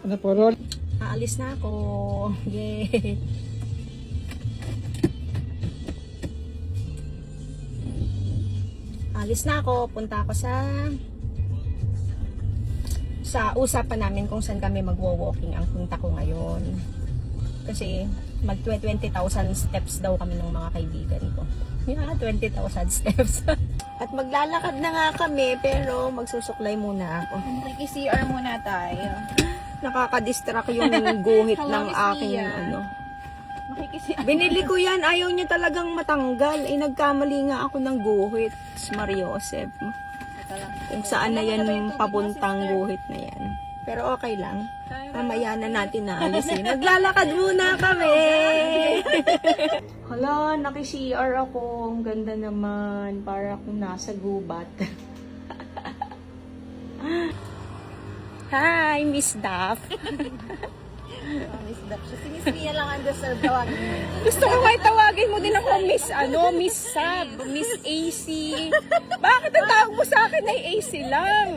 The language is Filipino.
Ano po, Lord? Aalis na ako. Yay! Alis na ako. Punta ako sa usapan namin kung saan kami magwo-walking ang punta ko ngayon. Kasi mag 20,000 steps daw kami ng mga kaibigan ko. Yeah, 20,000 steps. At maglalakad na nga kami, pero magsusuklay muna ako. Mag-CR muna tayo. Nakaka-distract yung guhit Hello, ng Miss aking Mia. ano. Makikisi. Binili ko yan, ayaw niya talagang matanggal. Eh, nagkamali nga ako ng guhit. Mariosep. Kung saan na yan papuntang guhit na yan. Pero okay lang. Mamaya na natin naalisin. Naglalakad muna kami! Hala, naki-CR ako. Ang ganda naman. Para akong nasa gubat. Hi, Miss Daff. Miss Dap. Si Miss Mia lang ang deserve tawagin mo. Gusto ko nga tawagin mo din ako Miss Sab, Miss AC. Bakit ang tawag mo sa akin ay AC lang?